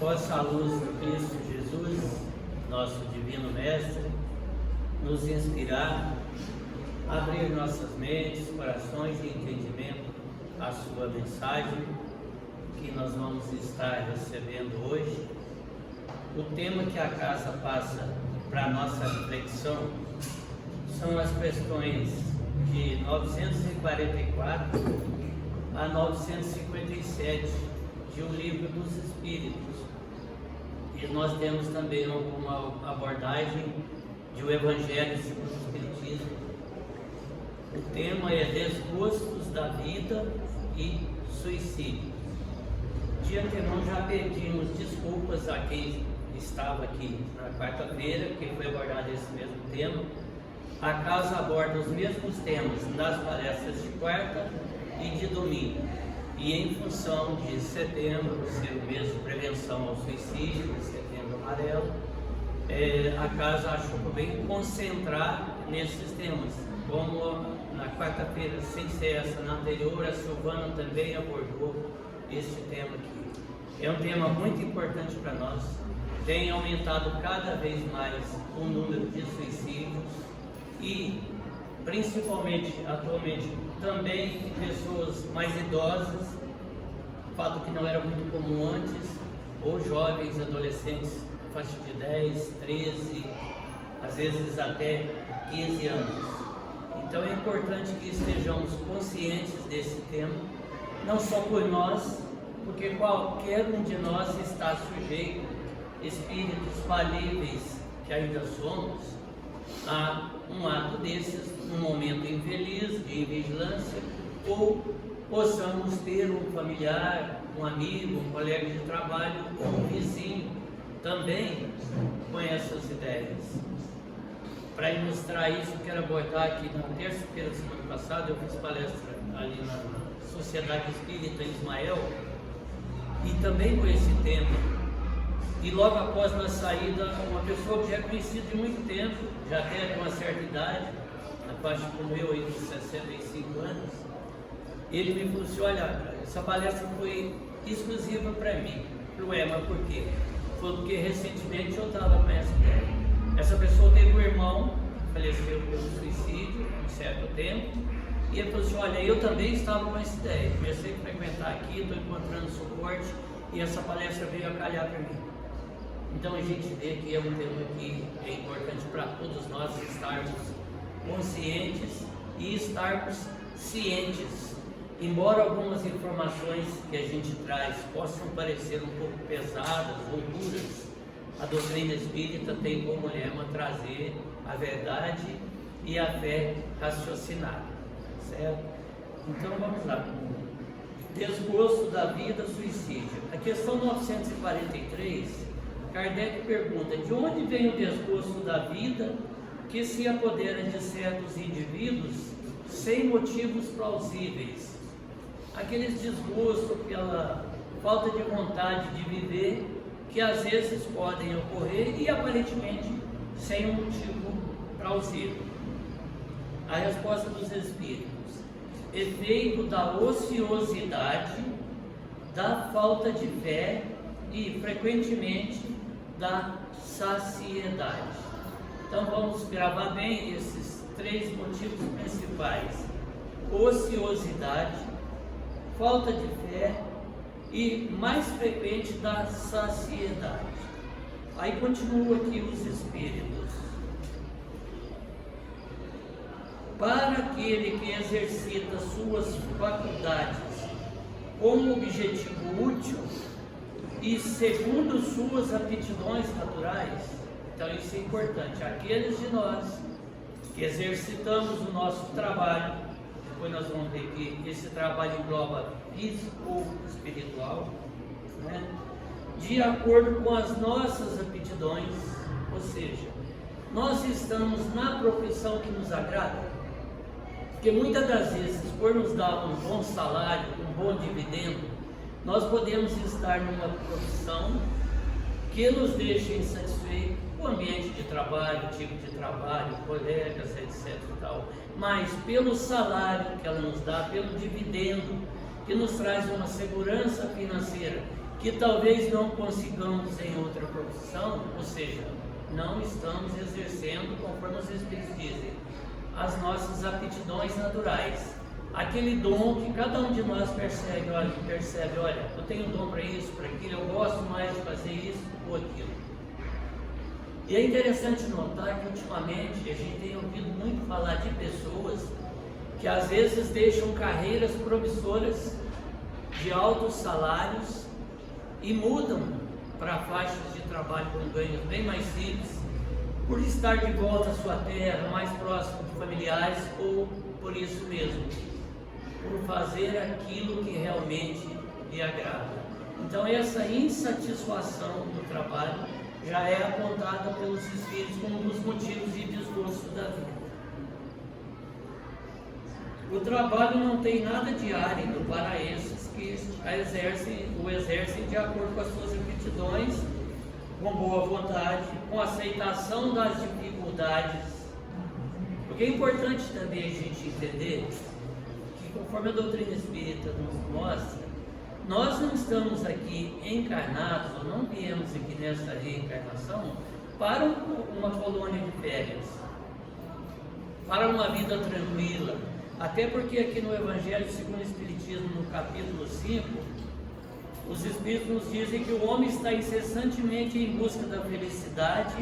possa a luz de Cristo Jesus, nosso Divino Mestre, nos inspirar, abrir nossas mentes, corações e entendimento à sua mensagem que nós vamos estar recebendo hoje. O tema que a casa passa para a nossa reflexão são as questões de 944 a 957 de O Livro dos Espíritos. E nós temos também uma abordagem de O Evangelho segundo o Espiritismo. O tema é Desgostos da Vida e Suicídio. De antemão já pedimos desculpas a quem estava aqui na quarta-feira, que foi abordado esse mesmo tema. A casa aborda os mesmos temas nas palestras de quarta e de domingo. E em função de setembro ser o mês de prevenção ao suicídio, setembro amarelo, a casa achou por bem concentrar nesses temas. Como na quarta-feira, sem ser essa, na anterior, a Silvana também abordou este tema aqui. É um tema muito importante para nós. Tem aumentado cada vez mais o número de suicídios e, principalmente, atualmente, também em pessoas mais idosas, fato que não era muito comum antes, ou jovens, adolescentes, faixa de 10, 13, às vezes até 15 anos. Então é importante que estejamos conscientes desse tema, não só por nós, porque qualquer um de nós está sujeito, espíritos falíveis que ainda somos, a um ato desses, num momento infeliz, de invigilância, ou possamos ter um familiar, um amigo, um colega de trabalho, ou um vizinho também com essas ideias. Para ilustrar isso, quero abordar aqui na terça-feira da semana passada, eu fiz palestra ali na Sociedade Espírita em Ismael, e também com esse tema. E logo após na saída, uma pessoa que já é conhecida de muito tempo, já até com uma certa idade, na faixa como eu, aí, de 65 anos, ele me falou assim: olha, essa palestra foi exclusiva para mim. Eu falei: mas por quê? Foi porque recentemente eu estava com essa ideia. Essa pessoa teve um irmão, faleceu pelo suicídio há um certo tempo, e ele falou assim: olha, eu também estava com essa ideia. Comecei a frequentar aqui, estou encontrando suporte, e essa palestra veio a calhar para mim. Então a gente vê que é um tema que é importante para todos nós estarmos conscientes e estarmos cientes. Embora algumas informações que a gente traz possam parecer um pouco pesadas ou duras, a doutrina espírita tem como lema trazer a verdade e a fé raciocinada, certo? Então vamos lá. Desgosto da vida, suicídio. A questão 943, Kardec pergunta: de onde vem o desgosto da vida que se apodera de certos indivíduos sem motivos plausíveis? Aqueles desgostos, aquela falta de vontade de viver, que às vezes podem ocorrer e aparentemente sem um motivo plausível. A resposta dos Espíritos: efeito da ociosidade, da falta de fé e, frequentemente, da saciedade. Então vamos gravar bem esses três motivos principais: ociosidade, falta de fé e, mais frequente, da saciedade. Aí continua aqui os Espíritos: para aquele que exercita suas faculdades como objetivo útil e segundo suas aptidões naturais. Então isso é importante. Aqueles de nós que exercitamos o nosso trabalho, depois nós vamos ver que esse trabalho engloba físico ou espiritual, né? De acordo com as nossas aptidões, ou seja, nós estamos na profissão que nos agrada, porque muitas das vezes, por nos dar um bom salário, um bom dividendo, nós podemos estar numa profissão que nos deixa insatisfeitos, o ambiente de trabalho, o tipo de trabalho, colegas, etc. e tal. Mas pelo salário que ela nos dá, pelo dividendo, que nos traz uma segurança financeira que talvez não consigamos em outra profissão, ou seja, não estamos exercendo, conforme os Espíritos dizem, as nossas aptidões naturais. Aquele dom que cada um de nós percebe, olha, eu tenho dom para isso, para aquilo, eu gosto mais de fazer isso ou aquilo. E é interessante notar que ultimamente a gente tem ouvido muito falar de pessoas que às vezes deixam carreiras promissoras de altos salários e mudam para faixas de trabalho com ganhos bem mais simples, por estar de volta à sua terra, mais próximo de familiares, ou por isso mesmo, por fazer aquilo que realmente lhe agrada. Então essa insatisfação do trabalho já é apontada pelos Espíritos como um dos motivos de desgosto da vida. O trabalho não tem nada de árido para esses que o exercem de acordo com as suas aptidões, com boa vontade, com aceitação das dificuldades. Porque é importante também a gente entender que, conforme a doutrina espírita nos mostra, nós não estamos aqui encarnados, ou não viemos aqui nessa reencarnação para uma colônia de férias, para uma vida tranquila. Até porque aqui no Evangelho segundo o Espiritismo, no capítulo 5, os Espíritos nos dizem que o homem está incessantemente em busca da felicidade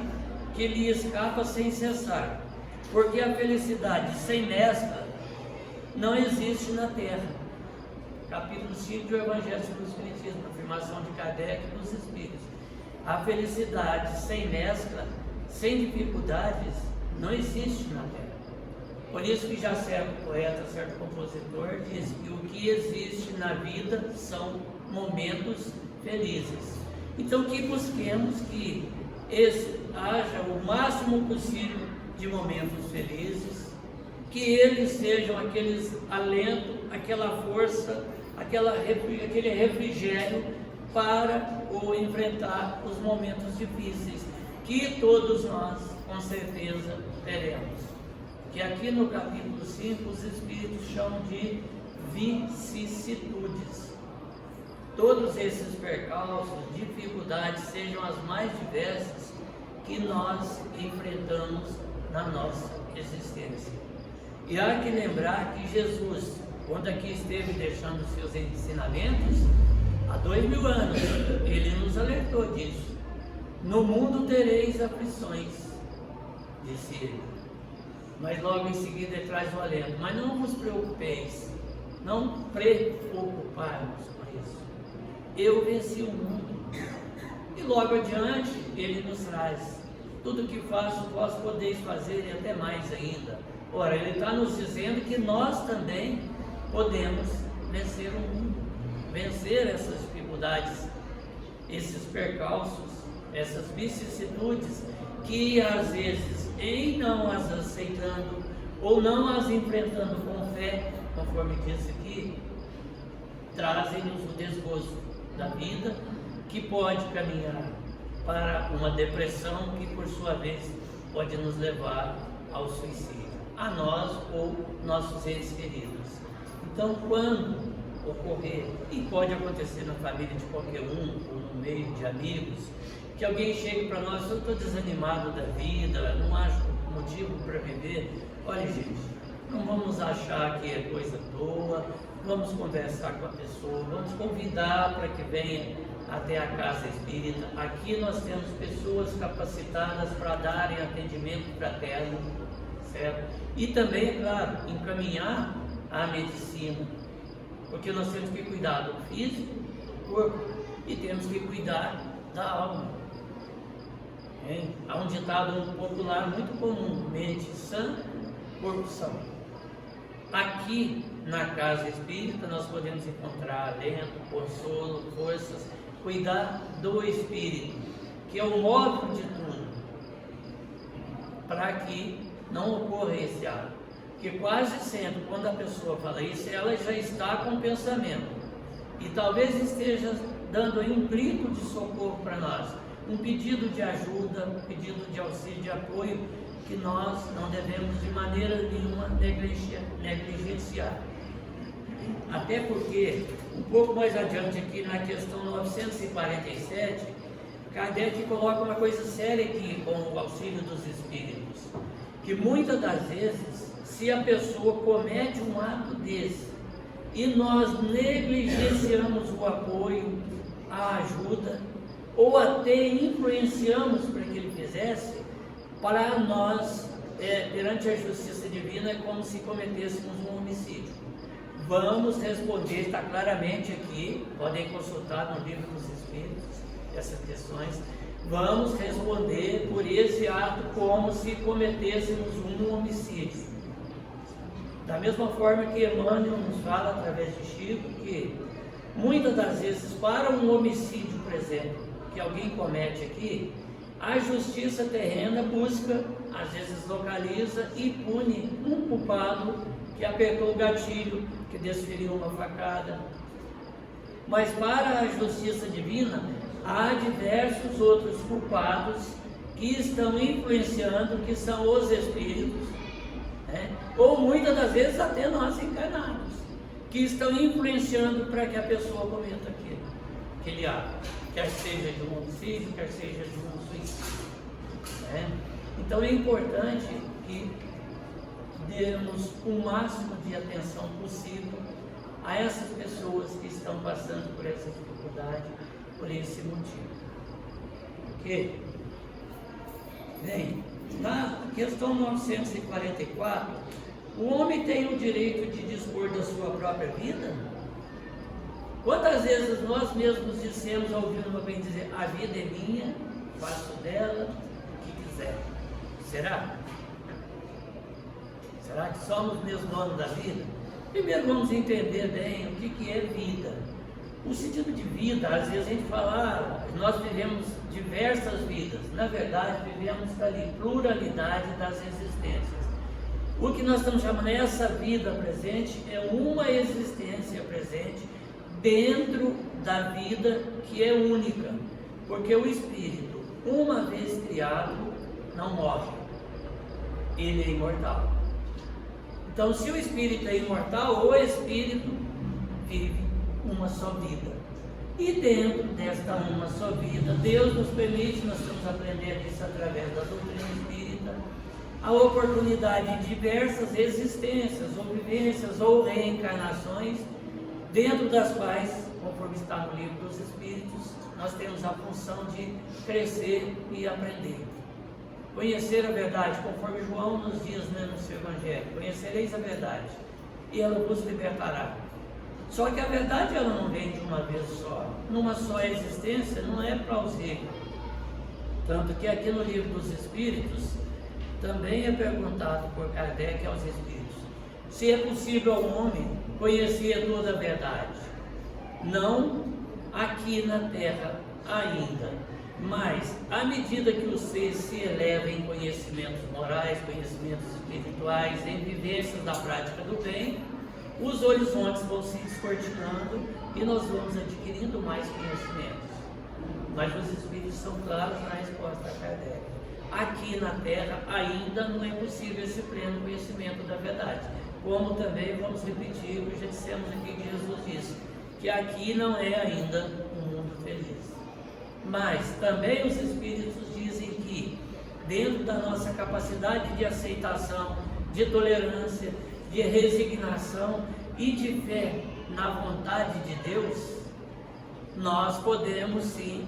que lhe escapa sem cessar, porque a felicidade sem mescla não existe na Terra. Capítulo 5 do Evangelho segundo o Espiritismo, afirmação de Kardec e dos Espíritos. A felicidade sem mescla, sem dificuldades, não existe na Terra. Por isso que já certo poeta, certo compositor diz que o que existe na vida são momentos felizes. Então que busquemos que haja o máximo possível de momentos felizes, que eles sejam aqueles alento, aquela força, aquele refrigério para enfrentar os momentos difíceis, que todos nós com certeza teremos. Que aqui no capítulo 5 os Espíritos chamam de vicissitudes. Todos esses percalços, dificuldades, sejam as mais diversas que nós enfrentamos na nossa existência. E há que lembrar que Jesus, quando aqui esteve deixando seus ensinamentos, há 2000 anos, ele nos alertou disso. No mundo tereis aflições, disse ele. Mas logo em seguida ele traz o alento. Mas não vos preocupeis, não preocuparmos com isso. Eu venci o mundo. E logo adiante ele nos traz: tudo que faço vós podeis fazer e até mais ainda. Ora, ele está nos dizendo que nós também podemos vencer o mundo, vencer essas dificuldades, esses percalços, essas vicissitudes que às vezes, em não as aceitando ou não as enfrentando com fé, conforme disse aqui, trazem-nos o desgosto da vida, que pode caminhar para uma depressão, que por sua vez pode nos levar ao suicídio, a nós ou nossos entes queridos. Então, quando ocorrer, e pode acontecer na família de qualquer um, ou no meio de amigos, que alguém chegue para nós: eu estou desanimado da vida, não acho motivo para viver. Olha, gente, não vamos achar que é coisa boa, vamos conversar com a pessoa, vamos convidar para que venha até a casa espírita. Aqui nós temos pessoas capacitadas para darem atendimento fraterno, certo? E também, é claro, encaminhar a medicina, porque nós temos que cuidar do físico, do corpo, e temos que cuidar da alma. Há um ditado popular muito comum: mente sã, corpo são. Aqui na casa espírita nós podemos encontrar alento, consolo, forças, cuidar do espírito, que é o móvel de tudo, para que não ocorra esse ato. Porque quase sempre, quando a pessoa fala isso, ela já está com pensamento, e talvez esteja dando aí um grito de socorro para nós, um pedido de ajuda, um pedido de auxílio, de apoio, que nós não devemos de maneira nenhuma negligenciar. Até porque, um pouco mais adiante aqui na questão 947, Kardec coloca uma coisa séria aqui com o auxílio dos espíritos, que muitas das vezes, se a pessoa comete um ato desse e nós negligenciamos o apoio, a ajuda, ou até influenciamos para que ele fizesse, para nós, perante a justiça divina, é como se cometêssemos um homicídio. Vamos responder, está claramente aqui, podem consultar no Livro dos Espíritos essas questões. Vamos responder por esse ato como se cometêssemos um homicídio. Da mesma forma que Emmanuel nos fala através de Chico, que muitas das vezes para um homicídio, por exemplo, que alguém comete aqui, a justiça terrena busca, às vezes localiza e pune um culpado que apertou o gatilho, que desferiu uma facada. Mas para a justiça divina, há diversos outros culpados que estão influenciando, que são os espíritos, né? Ou muitas das vezes até nós encarnados, que estão influenciando para que a pessoa cometa aquele ato, quer seja de um homicídio, quer seja de um suicídio, né? Então é importante que demos o máximo de atenção possível a essas pessoas que estão passando por essa dificuldade, por esse motivo. Ok? Bem, na questão 944, o homem tem o direito de dispor da sua própria vida? Quantas vezes nós mesmos dissemos, ouvindo alguém dizer, a vida é minha, faço dela o que quiser? Será? Será que somos mesmo donos da vida? Primeiro vamos entender bem o que é vida. O sentido de vida, às vezes a gente fala, nós vivemos diversas vidas. Na verdade, vivemos ali pluralidade das existências. O que nós estamos chamando essa vida presente é uma existência presente dentro da vida que é única. Porque o espírito, uma vez criado, não morre. Ele é imortal. Então, se o espírito é imortal, o espírito vive uma só vida. E dentro desta uma só vida, Deus nos permite, nós estamos aprendendo isso através da doutrina espírita, a oportunidade de diversas existências, ou vivências, ou reencarnações, dentro das quais, conforme está no Livro dos Espíritos, nós temos a função de crescer e aprender. Conhecer a verdade, conforme João nos diz no seu Evangelho, conhecereis a verdade, e ela vos libertará. Só que a verdade ela não vem de uma vez só, numa só existência não é plausível. Tanto que aqui no Livro dos Espíritos, também é perguntado por Kardec aos Espíritos, se é possível ao homem conhecer toda a verdade. Não aqui na Terra ainda, mas à medida que o ser se eleva em conhecimentos morais, conhecimentos espirituais, em vivências da prática do bem, os horizontes vão se descortinando e nós vamos adquirindo mais conhecimentos. Mas os Espíritos são claros na resposta a Kardec. Aqui na Terra ainda não é possível esse pleno conhecimento da verdade. Como também vamos repetir o que já dissemos aqui que Jesus disse, que aqui não é ainda um mundo feliz. Mas também os Espíritos dizem que dentro da nossa capacidade de aceitação, de tolerância, de resignação e de fé na vontade de Deus, nós podemos sim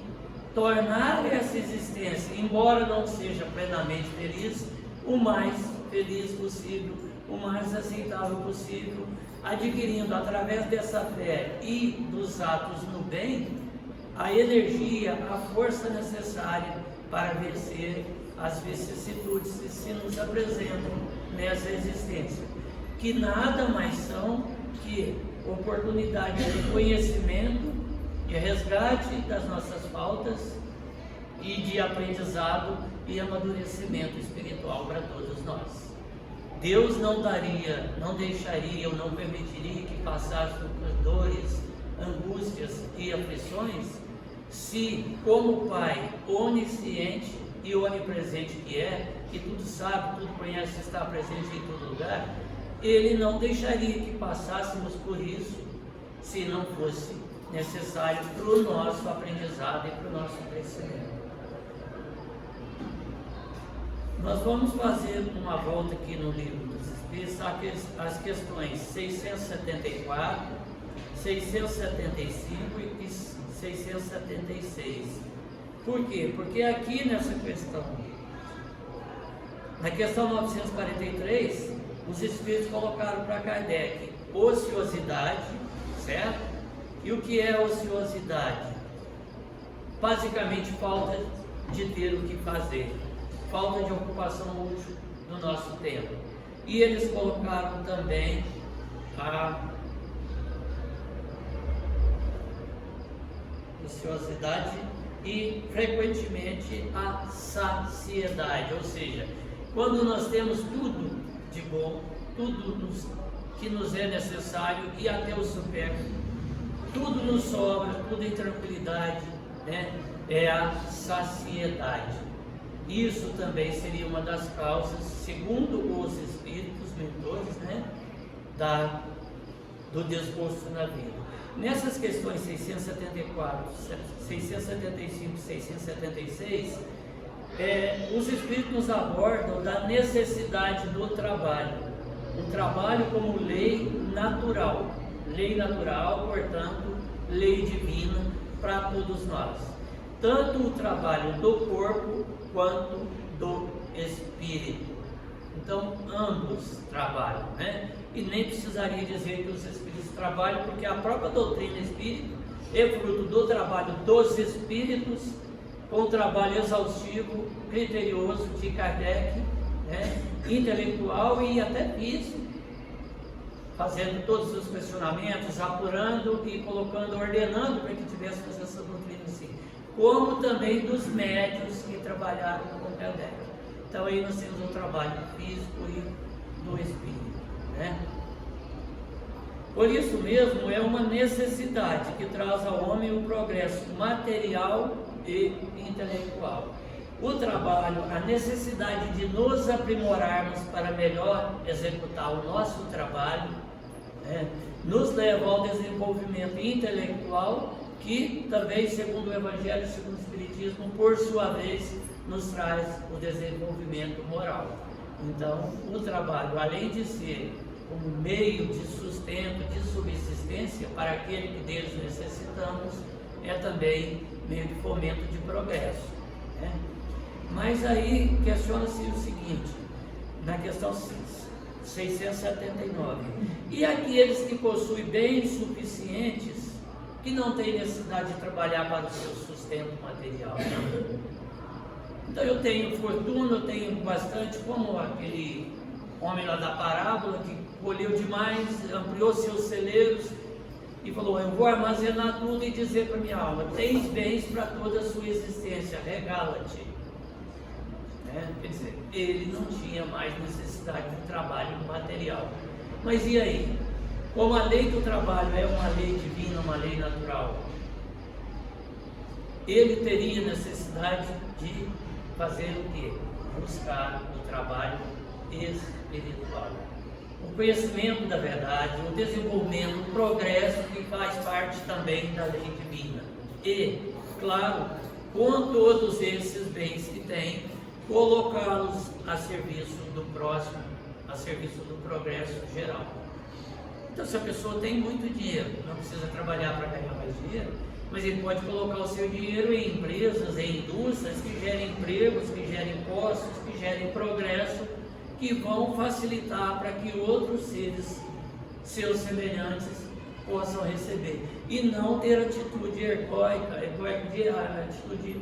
tornar essa existência, embora não seja plenamente feliz, o mais feliz possível, o mais aceitável possível, adquirindo através dessa fé e dos atos no bem, a energia, a força necessária para vencer as vicissitudes que se nos apresentam nessa existência, que nada mais são que oportunidade de conhecimento, de resgate das nossas faltas e de aprendizado e amadurecimento espiritual para todos nós. Deus não daria, não deixaria ou não permitiria que passássemos por dores, angústias e aflições se, como Pai onisciente e onipresente que é, que tudo sabe, tudo conhece, está presente em todo lugar, Ele não deixaria que passássemos por isso se não fosse necessário para o nosso aprendizado e para o nosso crescimento. Nós vamos fazer uma volta aqui no Livro dos Espíritos, as questões 674, 675 e 676. Por quê? Porque aqui nessa questão, na questão 943, os Espíritos colocaram para Kardec ociosidade, certo? E o que é ociosidade? Basicamente, falta de ter o que fazer, falta de ocupação útil no nosso tempo. E eles colocaram também a ociosidade e, frequentemente, a saciedade, ou seja, quando nós temos tudo de bom, tudo que nos é necessário e até o supérfluo, tudo nos sobra, tudo em tranquilidade, né? É a saciedade. Isso também seria uma das causas, segundo os espíritos mentores, né? Do desgosto na vida. Nessas questões 674, 675 e 676, os espíritos nos abordam da necessidade do trabalho, um trabalho como lei natural, portanto, lei divina para todos nós, tanto o trabalho do corpo quanto do espírito. Então, ambos trabalham, né? E nem precisaria dizer que os espíritos trabalham, porque a própria doutrina espírita é fruto do trabalho dos espíritos, com um trabalho exaustivo, criterioso de Kardec, né? Intelectual e até físico, fazendo todos os questionamentos, apurando e colocando, ordenando para que tivéssemos essa doutrina assim, como também dos médios que trabalharam com Kardec. Então aí nós temos o trabalho físico e do espírito, né? Por isso mesmo é uma necessidade que traz ao homem o progresso material e intelectual. O trabalho, a necessidade de nos aprimorarmos para melhor executar o nosso trabalho, né, nos leva ao desenvolvimento intelectual, que também, segundo o Evangelho, segundo o Espiritismo, por sua vez, nos traz o desenvolvimento moral. Então, o trabalho, além de ser um meio de sustento, de subsistência para aquele que deles necessitamos, é também meio de fomento de progresso, né? Mas aí questiona-se o seguinte, na questão 679, e aqueles que possuem bens suficientes, que não têm necessidade de trabalhar para o seu sustento material? Então eu tenho fortuna, eu tenho bastante, como aquele homem lá da parábola que colheu demais, ampliou seus celeiros e falou: eu vou armazenar tudo e dizer para minha alma: tens bens para toda a sua existência, regala-te. Quer dizer, ele não tinha mais necessidade de trabalho material. Mas e aí? Como a lei do trabalho é uma lei divina, uma lei natural, ele teria necessidade de fazer o quê? Buscar o trabalho espiritual, o conhecimento da verdade, o desenvolvimento, o progresso, que faz parte também da lei divina. E, claro, com todos esses bens que tem, colocá-los a serviço do próximo, a serviço do progresso geral. Então, se a pessoa tem muito dinheiro, não precisa trabalhar para ganhar mais dinheiro, mas ele pode colocar o seu dinheiro em empresas, em indústrias que gerem empregos, que gerem postos, que gerem progresso, que vão facilitar para que outros seres, seus semelhantes, possam receber. E não ter atitude atitude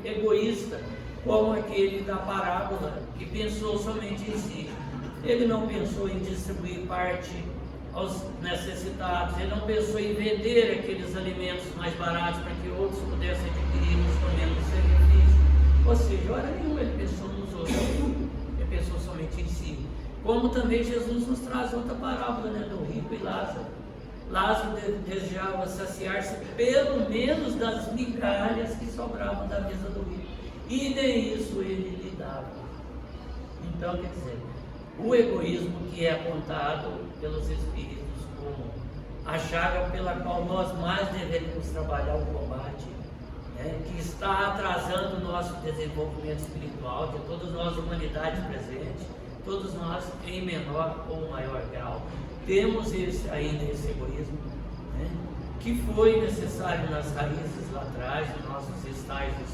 egoísta, como aquele da parábola, que pensou somente em si. Ele não pensou em distribuir parte aos necessitados, ele não pensou em vender aqueles alimentos mais baratos para que outros pudessem adquirir-los com menos sacrifício. Ou seja, hora nenhuma ele pensou nos outros, ele pensou somente em si. Como também Jesus nos traz outra parábola, né, do rico e Lázaro. Lázaro desejava saciar-se pelo menos das migalhas que sobravam da mesa do rico, e nem isso ele lhe dava. Então, quer dizer, o egoísmo que é apontado pelos Espíritos como a chaga pela qual nós mais deveríamos trabalhar o combate, né, que está atrasando o nosso desenvolvimento espiritual, de todos nós, humanidade presente, todos nós em menor ou maior grau, temos ainda esse egoísmo, né, que foi necessário nas raízes lá atrás, nos nossos estágios,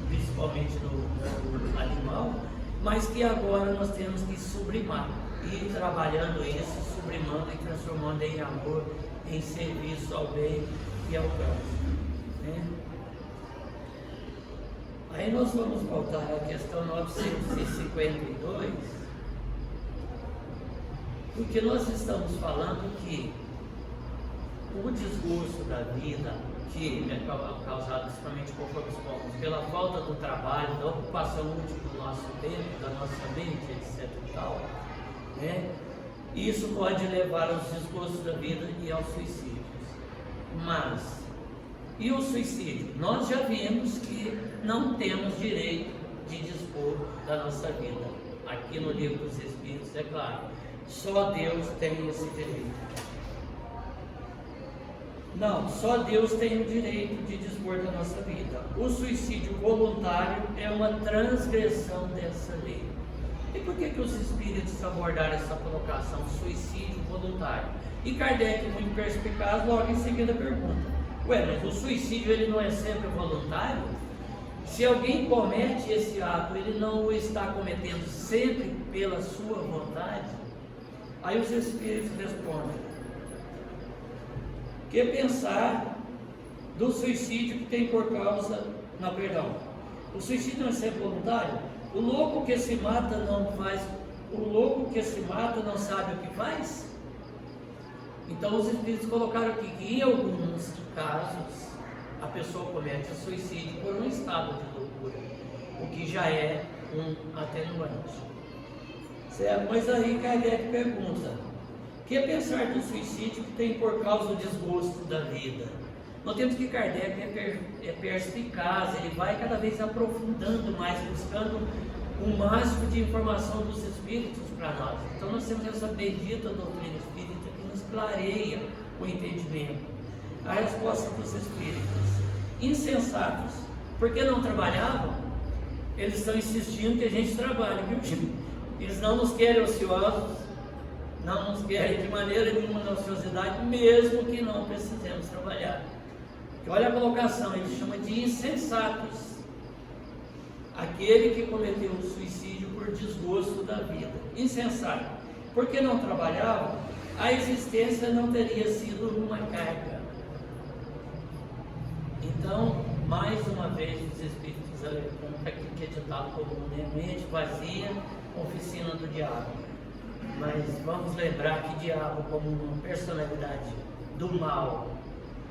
principalmente no animal, mas que agora nós temos que sublimar, e ir trabalhando isso, sublimando e transformando em amor, em serviço ao bem e ao próximo, né? Aí nós vamos voltar à questão 952, porque nós estamos falando que o desgosto da vida, que é causado principalmente, conforme os povos, pela falta do trabalho, da ocupação útil do nosso tempo, da nossa mente, etc. e tal, né? Isso pode levar aos desgostos da vida e aos suicídios. Mas, e o suicídio? Nós já vimos que não temos direito de dispor da nossa vida. Aqui no Livro dos Espíritos, é claro, só Deus tem esse direito. Não, só Deus tem o direito de dispor da nossa vida. O suicídio voluntário é uma transgressão dessa lei. E por que os Espíritos abordaram essa colocação, suicídio voluntário? E Kardec, muito perspicaz, logo em seguida pergunta: ué, mas o suicídio ele não é sempre voluntário? Se alguém comete esse ato, ele não o está cometendo sempre pela sua vontade? Aí os Espíritos respondem: que pensar do suicídio que tem por causa, não, perdão, o suicídio não é sempre voluntário? O louco que se mata não faz, o louco que se mata não sabe o que faz? Então os Espíritos colocaram aqui que em alguns casos a pessoa comete o suicídio por um estado de loucura, o que já é um atenuante, certo? Mas aí Kardec pergunta: que pensar do suicídio que tem por causa o desgosto da vida? Nós temos que Kardec é perspicaz, ele vai cada vez aprofundando mais, buscando o máximo de informação dos Espíritos para nós. Então nós temos essa bendita doutrina espírita que nos clareia o entendimento. A resposta dos Espíritos: insensatos, porque não trabalhavam? Eles estão insistindo que a gente trabalhe, viu? Eles não nos querem ociosos, não nos querem de maneira nenhuma na ociosidade, mesmo que não precisemos trabalhar. Olha a colocação, ele chama de insensatos aquele que cometeu o suicídio por desgosto da vida. Insensato, porque não trabalhava, a existência não teria sido uma carga. Então, mais uma vez, os Espíritos alertam aquilo que é ditado como mente vazia, oficina do diabo. Mas vamos lembrar que diabo, como uma personalidade do mal,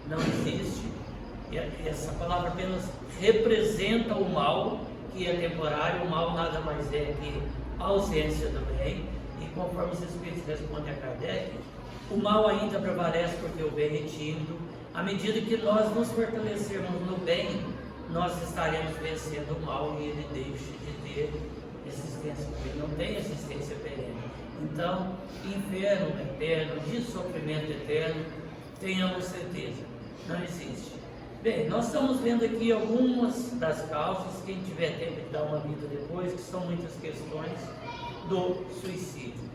não existe. E essa palavra apenas representa o mal, que é temporário. O mal nada mais é que a ausência do bem. E conforme os Espíritos respondem a Kardec, o mal ainda prevalece porque o bem é tímido. À medida que nós nos fortalecermos no bem, nós estaremos vencendo o mal e ele deixa de ter existência, porque não tem existência perene. Então, inferno eterno, de sofrimento eterno, tenhamos certeza, não existe. Bem, nós estamos vendo aqui algumas das causas, quem tiver tempo de dar uma vida depois, que são muitas questões do suicídio.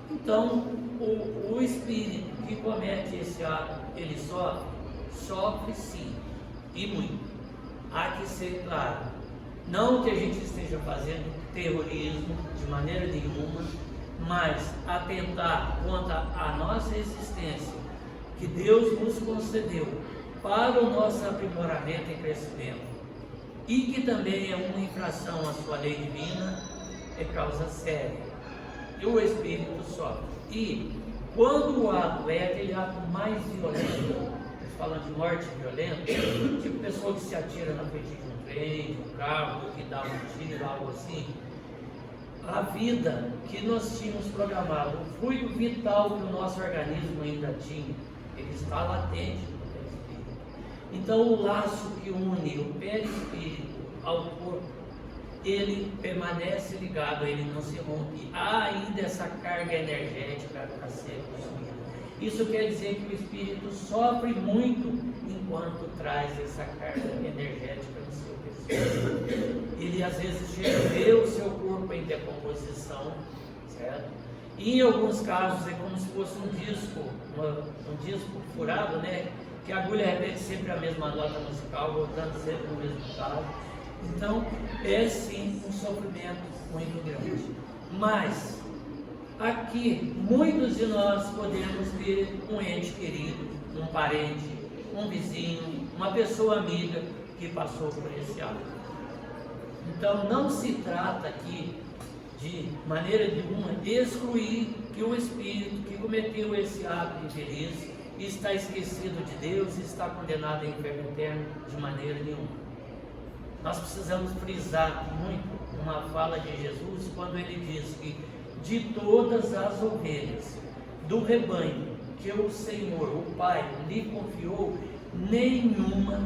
Então, o espírito que comete esse ato, ele sofre sim, e muito. Há que ser claro, não que a gente esteja fazendo terrorismo de maneira nenhuma, mas atentar contra a nossa existência, que Deus nos concedeu para o nosso aprimoramento e crescimento, e que também é uma infração à sua lei divina, é causa séria, e o espírito sofre. E quando o ato é aquele ato mais violento, falando de morte violenta, tipo pessoa que se atira na frente de um trem, de um carro, que dá um tiro, algo assim, a vida que nós tínhamos programado, o fluido vital que o nosso organismo ainda tinha, ele está latente no perispírito. Então o laço que une o perispírito ao corpo ele permanece ligado, ele não se rompe. Há ainda essa carga energética a ser consumida. Isso quer dizer que o espírito sofre muito enquanto traz essa carga energética no seu corpo. Ele às vezes chega a ver o seu corpo em decomposição, certo? E em alguns casos é como se fosse um disco furado, né? Que a agulha repete sempre a mesma nota musical, voltando sempre no mesmo caso. Então, é sim um sofrimento muito grande. Mas, aqui, muitos de nós podemos ter um ente querido, um parente, um vizinho, uma pessoa amiga que passou por esse ato. Então, não se trata aqui de maneira nenhuma excluir que o espírito que cometeu esse ato infeliz está esquecido de Deus e está condenado ao inferno eterno, de maneira nenhuma. Nós precisamos frisar muito uma fala de Jesus quando ele diz que de todas as ovelhas do rebanho que o Senhor, o Pai, lhe confiou, nenhuma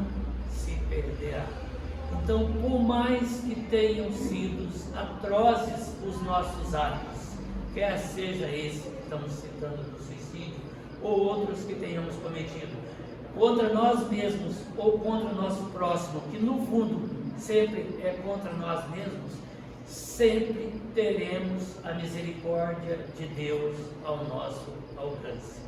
se perderá. Então, por mais que tenham sido atrozes os nossos atos, quer seja esse que estamos citando do suicídio, ou outros que tenhamos cometido contra nós mesmos ou contra o nosso próximo, que no fundo sempre é contra nós mesmos, sempre teremos a misericórdia de Deus ao nosso alcance.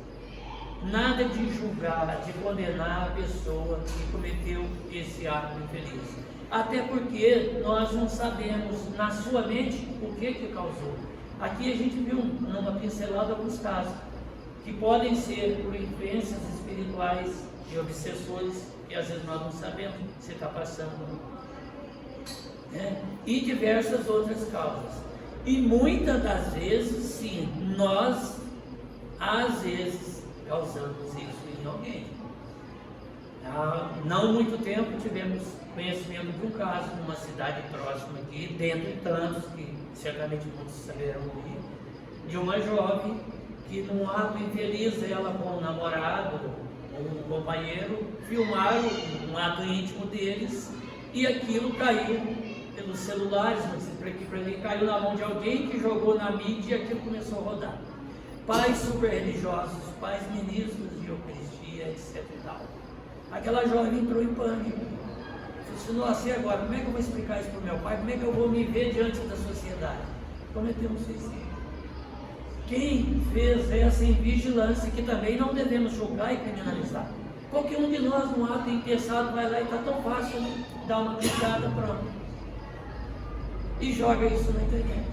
Nada de julgar, de condenar a pessoa que cometeu esse ato infeliz. Até porque nós não sabemos na sua mente o que causou. Aqui a gente viu numa pincelada alguns casos que podem ser por influências espirituais e obsessores, que às vezes nós não sabemos se está passando, né? E diversas outras causas. E muitas das vezes, sim, nós às vezes causamos isso em alguém. Há não muito tempo tivemos conhecimento de um caso numa cidade próxima aqui, dentre tantos que certamente muitos saberão ouvir, de uma jovem que num ato infeliz, ela com o namorado ou um companheiro filmaram um ato íntimo deles, e aquilo caiu pelos celulares, não sei para ali, caiu na mão de alguém que jogou na mídia e aquilo começou a rodar. Pais super religiosos, pais ministros de Eucaristia, etc e tal. Aquela jovem entrou em pânico. Disse: nossa, e agora? Como é que eu vou explicar isso para o meu pai? Como é que eu vou me ver diante da sociedade? Cometeu um suicídio. Quem fez essa invigilância, que também não devemos julgar e criminalizar? Qualquer um de nós, num ato impensado, vai lá e está tão fácil, né? Dá uma clicada, pronto. E joga isso na internet.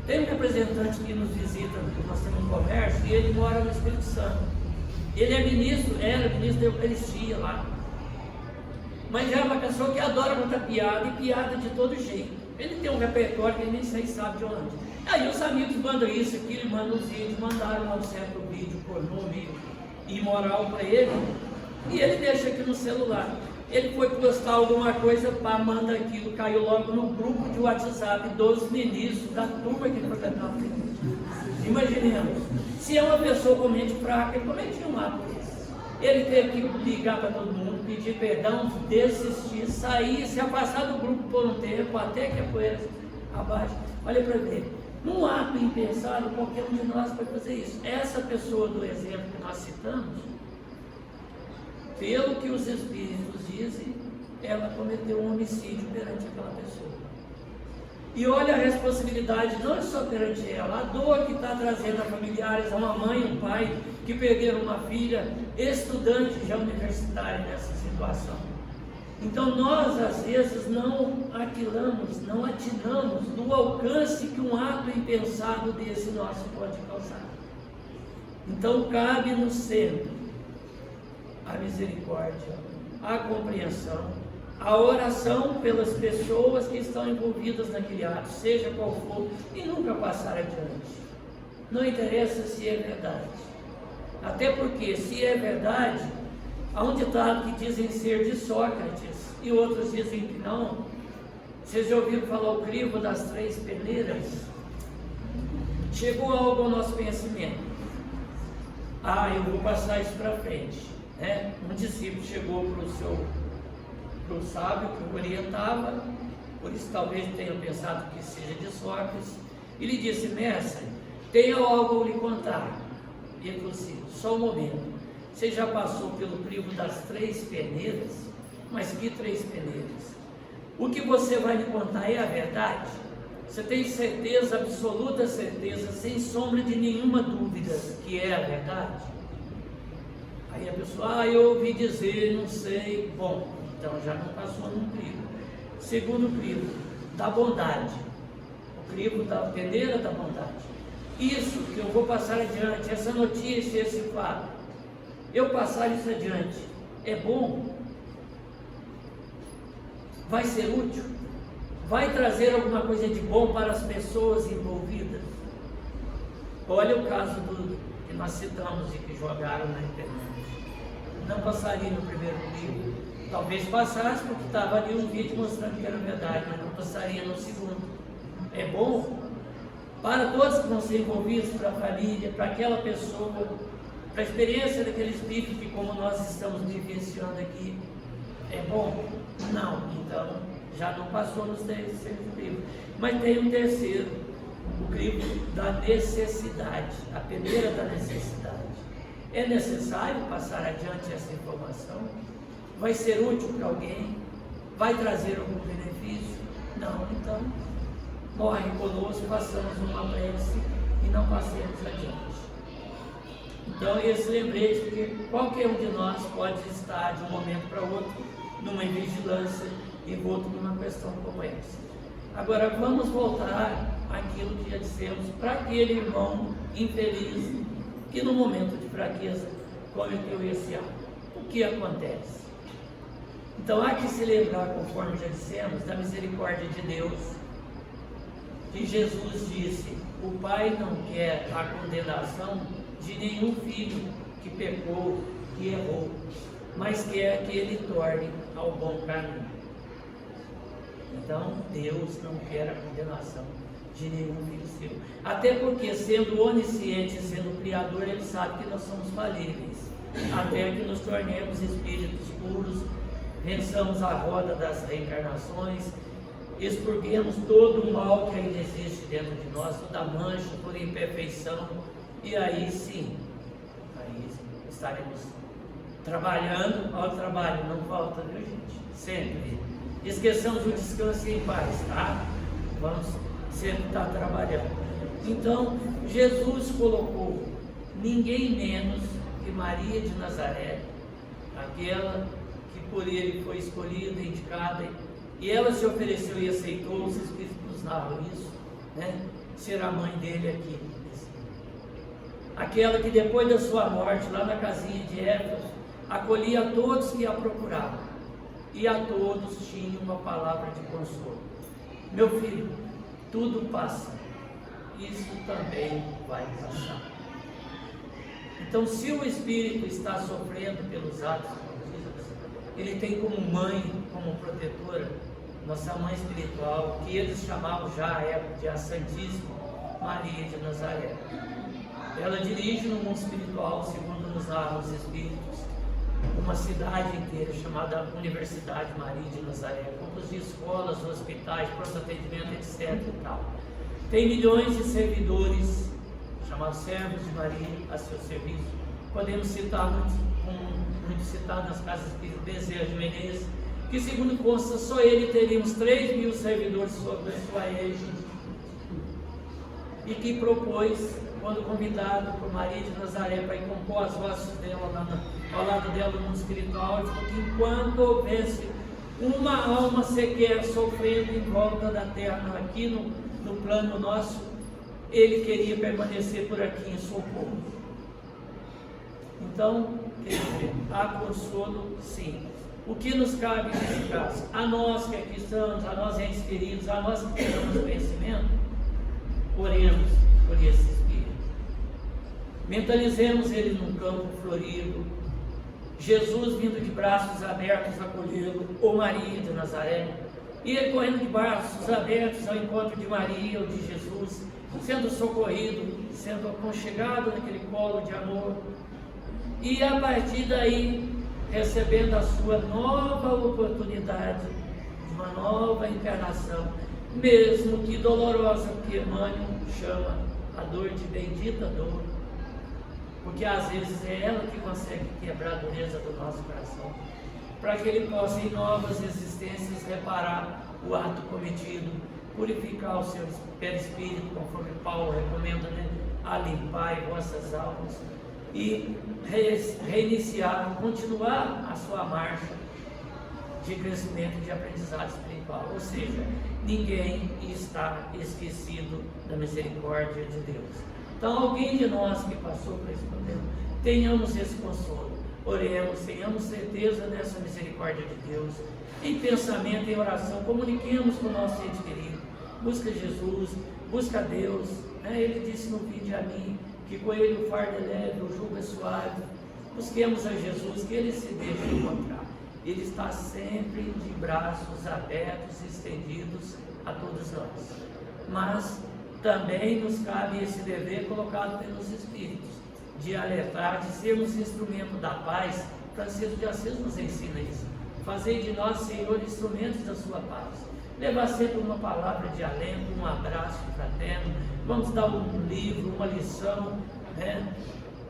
Tem um representante que nos visita, nós temos um comércio, e ele mora no Espírito Santo. Ele é ministro, era ministro da Eucaristia lá. Mas é uma pessoa que adora contar piada, e piada de todo jeito. Ele tem um repertório que ele nem sei sabe de onde. Aí os amigos mandam isso aqui, ele manda uns vídeos, mandaram um certo vídeo pornô meio imoral para ele, e ele deixa aqui no celular. Ele foi postar alguma coisa, pá, manda aquilo, caiu logo no grupo de WhatsApp dos ministros, da turma que frequentava a igreja. Imaginemos, se é uma pessoa com mente fraca, ele cometia um ato desse. Ele teve que ligar para todo mundo, pedir perdão, desistir, sair, se afastar do grupo por um tempo, até que a poeira abaixo. Olha para ver, num ato impensado, qualquer um de nós pode fazer isso. Essa pessoa do exemplo que nós citamos, pelo que os espíritos dizem, ela cometeu um homicídio perante aquela pessoa. E olha a responsabilidade, não é só perante ela, a dor que está trazendo a familiares, a uma mãe, um pai, que perderam uma filha, estudante já universitária nessa situação. Então nós, às vezes, não atinamos do alcance que um ato impensado desse nosso pode causar. Então cabe-nos sempre a misericórdia, a compreensão, a oração pelas pessoas que estão envolvidas naquele ato, seja qual for, e nunca passar adiante. Não interessa se é verdade. Até porque, se é verdade, há um ditado que dizem ser de Sócrates e outros dizem que não. Vocês já ouviram falar o crivo das 3 peneiras? Chegou algo ao nosso conhecimento. Eu vou passar isso para frente. Um discípulo chegou para o sábio que o orientava por isso talvez tenha pensado que seja de Sócrates, e lhe disse: mestre, tenho algo a lhe contar. E ele falou assim: só um momento, você já passou pelo crivo das 3 peneiras? Mas que 3 peneiras? O que você vai me contar é a verdade? Você tem certeza, absoluta certeza, sem sombra de nenhuma dúvida, que é a verdade? Aí a pessoa: eu ouvi dizer, não sei. Bom, então já não passou num crivo. Segundo crivo, da bondade. O crivo da peneira da bondade. Isso que eu vou passar adiante, essa notícia, esse fato, eu passar isso adiante, é bom? Vai ser útil? Vai trazer alguma coisa de bom para as pessoas envolvidas? Olha o caso que nós citamos e que jogaram na internet. Não passaria no primeiro livro. Talvez passasse porque estava ali um vídeo mostrando que era verdade, mas não passaria no segundo. É bom? Para todos que vão ser envolvidos, para a família, para aquela pessoa, para a experiência daquele espírito que, como nós estamos vivenciando aqui, é bom? Não. Então, já não passou nos 3 livros. Mas tem um terceiro, o crivo da necessidade, a peneira da necessidade. É necessário passar adiante essa informação? Vai ser útil para alguém? Vai trazer algum benefício? Não. Então, morre conosco, façamos uma prece e não passemos adiante. Então, esse lembrete, porque qualquer um de nós pode estar de um momento para outro numa vigilância envolto numa questão como essa. Agora, vamos voltar àquilo que já dissemos para aquele irmão infeliz que no momento de fraqueza cometeu esse ato. O que acontece? Então, há que se lembrar, conforme já dissemos, da misericórdia de Deus, que Jesus disse: o Pai não quer a condenação de nenhum filho que pecou, que errou, mas quer que ele torne ao bom caminho. Então, Deus não quer a condenação de nenhum filho seu. Até porque, sendo onisciente, sendo criador, Ele sabe que nós somos falíveis, até que nos tornemos espíritos puros, vençamos a roda das reencarnações, expurguemos todo o mal que ainda existe dentro de nós, toda mancha, toda imperfeição, e aí sim, estaremos trabalhando. Ao trabalho não falta, viu, gente? Sempre. Esqueçamos o descanso em paz, tá? Vamos sempre estar trabalhando. Então, Jesus colocou ninguém menos que Maria de Nazaré, aquela que por Ele foi escolhida, indicada, e ela se ofereceu e aceitou. Os Espíritos nos narram isso, né? Ser a mãe dele aqui. Aquela que depois da sua morte, lá na casinha de Éfeso, acolhia a todos que a procuravam, e a todos tinha uma palavra de consolo: meu filho, tudo passa, isso também vai passar. Então, se o espírito está sofrendo pelos atos cometidos, ele tem como mãe, como protetora, nossa mãe espiritual, que eles chamavam já à época de a Santíssima Maria de Nazaré. Ela dirige no mundo espiritual, segundo nos narram os Espíritos, uma cidade inteira chamada Universidade Maria de Nazaré, com escolas, hospitais, pronto atendimento, etc. e tal. Tem milhões de servidores, chamados servos de Maria, a seu serviço. Podemos citar muito citado nas casas de Bezerra de Menezes, que, segundo consta, só ele teria uns 3.000 servidores sob a sua égide, e que propôs, quando convidado por Maria de Nazaré para ir compor as vozes dela ao lado dela no mundo espiritual, ele falou que enquanto houvesse uma alma sequer sofrendo em volta da terra, aqui no plano nosso, ele queria permanecer por aqui em socorro. Então, quer dizer, há consolo, sim. O que nos cabe nesse caso? A nós que aqui estamos, a nós entes queridos, a nós que temos conhecimento, oremos por esse Espírito. Mentalizemos ele num campo florido, Jesus vindo de braços abertos a acolhê-lo, ou Maria de Nazaré, e ele correndo de braços abertos ao encontro de Maria ou de Jesus, sendo socorrido, sendo aconchegado naquele colo de amor, e a partir daí recebendo a sua nova oportunidade de uma nova encarnação, mesmo que dolorosa, porque Emmanuel chama a dor de bendita dor, porque às vezes é ela que consegue quebrar a dureza do nosso coração, para que ele possa em novas existências reparar o ato cometido, purificar o seu perispírito, conforme Paulo recomenda, né? Alimpai vossas almas e reiniciar, continuar a sua marcha de crescimento e de aprendizado espiritual. Ou seja, ninguém está esquecido da misericórdia de Deus. Então, alguém de nós que passou por esse problema, tenhamos esse consolo, oremos, tenhamos certeza dessa misericórdia de Deus, em pensamento, em oração, comuniquemos com o nosso ente querido, busca Jesus, busca Deus, né? Ele disse no vídeo a mim, que com ele o fardo é leve, o jugo é suave. Busquemos a Jesus, que ele se deixa encontrar. Ele está sempre de braços abertos, estendidos a todos nós. Mas também nos cabe esse dever colocado pelos Espíritos, de alertar, de sermos instrumento da paz. Francisco de Assis nos ensina isso. Fazei de nós, Senhor, instrumentos da sua paz. Levar sempre uma palavra de alento, um abraço fraterno. Vamos dar um livro, uma lição, né,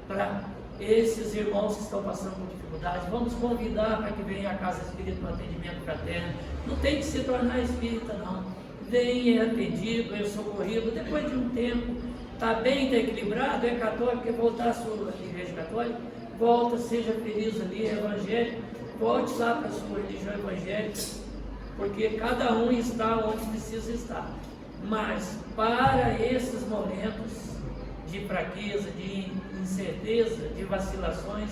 para esses irmãos que estão passando por dificuldade. Vamos convidar para que venha à Casa Espírita no atendimento fraterno. Não tem que se tornar espírita, não. Vem, é atendido, é socorrido. Depois de um tempo, está bem, está equilibrado, é católico, quer voltar à sua igreja católica, volta, seja feliz ali, é evangélico, volte lá para a sua religião evangélica, porque cada um está onde precisa estar. Mas para esses momentos de fraqueza, de incerteza, de vacilações,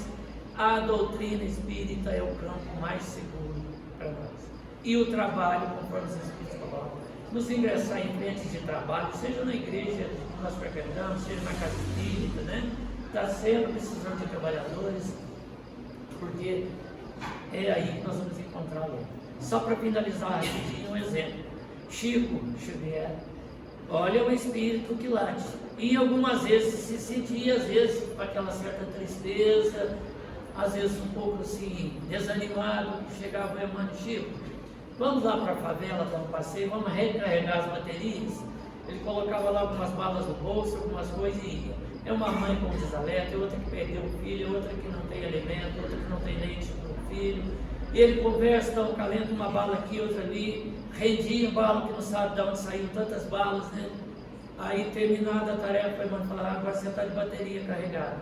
a doutrina espírita é o campo mais seguro para nós. E o trabalho, conforme os Espíritos colocam, nos ingressar em frentes de trabalho, seja na igreja que nós frequentamos, seja na casa espírita, né? Está sempre precisando de trabalhadores, porque é aí que nós vamos encontrá-lo. Só para finalizar rapidinho, um exemplo. Chico Xavier, olha o espírito que late. E algumas vezes se sentia, às vezes, com aquela certa tristeza, às vezes um pouco assim, desanimado, chegava o Emmanuel: Chico, vamos lá para a favela dar um passeio, vamos recarregar as baterias. Ele colocava lá algumas balas no bolso, algumas coisas e ia. É uma mãe com desalerta, outra que perdeu o filho, outra que não tem alimento, outra que não tem leite para o filho. E ele conversa, dá um calento, uma bala aqui, outra ali, rendia bala que não sabe de onde saíram tantas balas, né? Aí, terminada a tarefa, o irmão falava: agora você está de bateria carregada,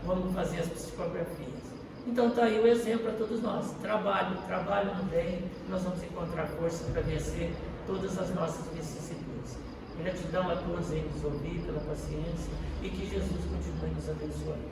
vamos fazer as psicografias. Então está aí o exemplo para todos nós. Trabalho no bem, nós vamos encontrar força para vencer todas as nossas vicissitudes. Gratidão a todos em nos ouvir, pela paciência, e que Jesus continue nos abençoando.